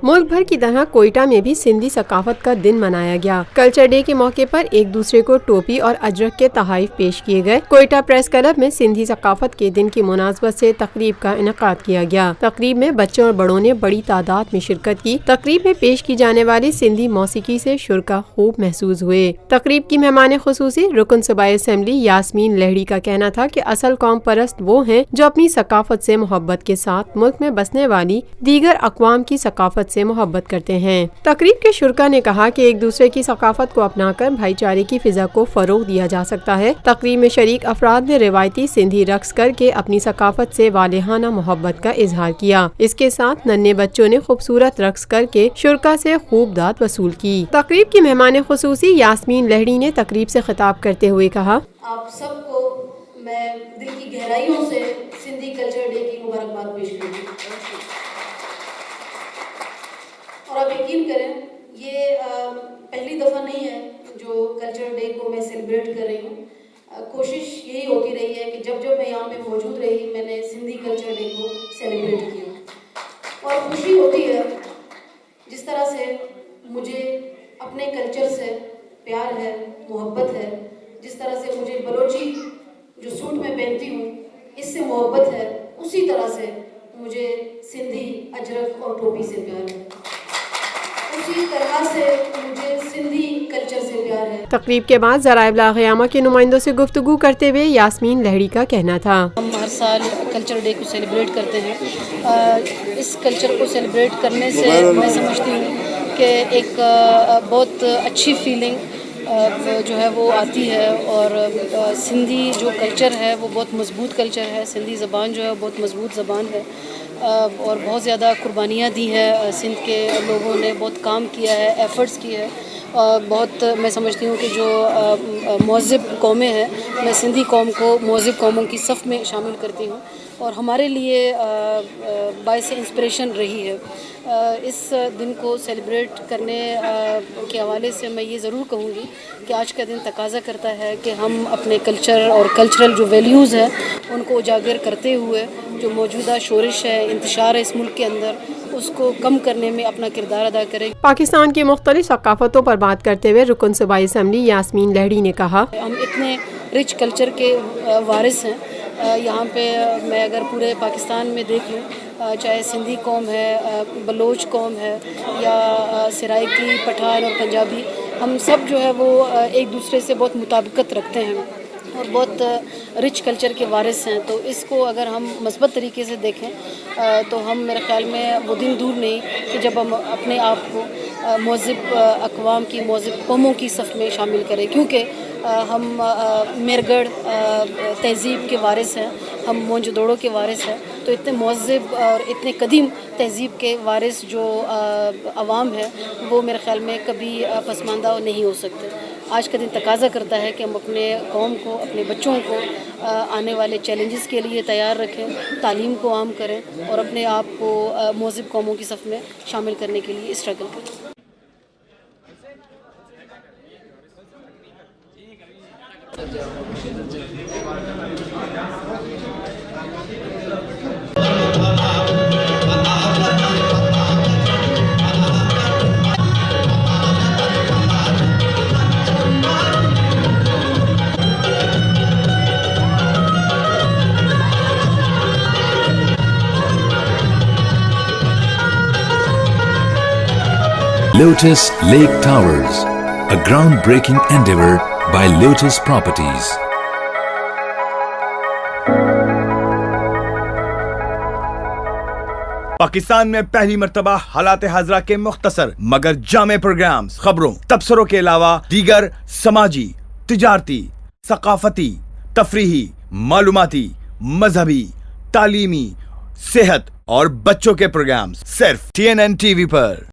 मुल्क भर की तरह कोयटा में भी सिंधी सकाफत का दिन मनाया गया। कल्चर डे के मौके पर एक दूसरे को टोपी और अजरक के तोहफे पेश किए गए। कोयटा प्रेस क्लब में सिंधी सकाफत के दिन की मुनासबत से तकरीब का इनेकाद किया गया। तकरीब में बच्चों और बड़ों ने बड़ी तादाद में शिरकत की। तकरीब में पेश की जाने वाली सिंधी मौसीकी से शुरा खूब महसूस हुए। तकरीब की मेहमान खुसूसी रुकन सूबाई असम्बली यास्मीन लहड़ी का कहना था कि असल कौम परस्त वो हैं जो अपनी सकाफत से मोहब्बत के साथ मुल्क में बसने वाली दीगर अक़वाम की सकाफत से मोहब्बत करते हैं। तकरीब के शुरा ने कहा कि एक दूसरे की सकाफत को अपनाकर भाईचारे की फिजा को फरोग दिया जा सकता है। तकरीब में शरीक अफराद ने रिवायती सिंधी रक्स करके अपनी सकाफत से वालेहाना मोहब्बत का इजहार किया। इसके साथ नन्हे बच्चों ने खूबसूरत रक्स करके शुरा से खूब दाद वसूल की। तकरीब की मेहमान खुसूसी यास्मीन लहड़ी ने तकरीब से खिताब करते हुए कहा, आप सबको मैं दिल की गहराइयों से सिंधी कल्चर डे की मुबारकबाद पेश करती हूँ। और आप यकीन करें, ये पहली दफ़ा नहीं है जो कल्चर डे को मैं सेलिब्रेट कर रही हूँ। कोशिश यही होती रही है कि जब जब मैं यहाँ पे मौजूद रही मैंने सिंधी कल्चर डे को सेलिब्रेट किया। और खुशी होती है जिस तरह से मुझे अपने कल्चर से प्यार है, मोहब्बत है, जिस तरह से मुझे बलोची जो सूट में पहनती हूँ इससे मोहब्बत है, उसी तरह से मुझे सिंधी अजरक और टोपी से प्यार है, उसी तरह से मुझे सिंधी कल्चर से प्यार है। तकरीब के बाद ज़राए इब्लाग़ के नुमाइंदों से गुफ्तगू करते हुए यास्मीन लहड़ी का कहना था, हम हर साल कल्चर डे को सेलिब्रेट करते हैं। इस कल्चर को सेलिब्रेट करने से मैं समझती हूँ कि एक बहुत अच्छी फीलिंग जो है वो आती है। और सिंधी जो कल्चर है वो बहुत मज़बूत कल्चर है। सिंधी ज़बान जो है बहुत मज़बूत ज़बान है और बहुत ज़्यादा कुर्बानियाँ दी है। सिंध के लोगों ने बहुत काम किया है, एफ़र्ट्स किए हैं। बहुत मैं समझती हूँ कि जो महज़िब कौमें हैं, मैं सिंधी कौम को महज़िब कौमों की सफ़ में शामिल करती हूँ और हमारे लिए बाइस इंस्पिरेशन रही है। इस दिन को सेलिब्रेट करने के हवाले से मैं ये ज़रूर कहूँगी कि आज का दिन तकाज़ा करता है कि हम अपने कल्चर और कल्चरल जो वैल्यूज़ हैं उनको उजागर करते हुए जो मौजूदा शोरिश है, इंतशार है इस मुल्क के अंदर, उसको कम करने में अपना किरदार अदा करें। पाकिस्तान की मुख्तलिफ सकाफतों पर बात करते हुए रुकन सूबाई असम्बली यास्मीन लहड़ी ने कहा, हम इतने रिच कल्चर के वारिस हैं। यहाँ पे मैं अगर पूरे पाकिस्तान में देख लूँ, चाहे सिंधी कौम है, बलोच कौम है या सराइकी, पठान और पंजाबी, हम सब जो है वो एक दूसरे से बहुत मुताबिकत रखते हैं और बहुत रिच कल्चर के वारिस हैं। तो इसको अगर हम मस्बत तरीके से देखें तो हम मेरे ख़्याल में वो दिन दूर नहीं कि जब हम अपने आप को महज़िब अक़वाम की, महज़िब कौमों की सफ़ में शामिल करें, क्योंकि हम मेरगढ़ तहज़ीब के वारिस हैं, हम मोहनजोदड़ो के वारिस हैं। तो इतने महज़िब और इतने कदीम तहज़ीब के वारिस जो अवाम है वो मेरे ख़्याल में कभी पसमानदा नहीं हो सकते। आज का दिन तकाज़ा करता है कि हम अपने कौम को, अपने बच्चों को आने वाले चैलेंजेस के लिए तैयार रखें, तालीम को आम करें और अपने आप को महज़िब कौमों की सफ़ में शामिल करने के लिए स्ट्रगल करें। Lotus Lake Towers, a groundbreaking endeavor by Lotus Properties. Pakistan में पहली मर्तबा हालात हाजरा के मुख्तसर मगर जामे प्रोग्राम्स, खबरों, तबसरों के अलावा दीगर समाजी, तिजारती, सकाफती, तफरीही, मालूमाती, मजहबी, तालीमी, सेहत और बच्चों के प्रोग्राम्स सिर्फ TNN TV पर।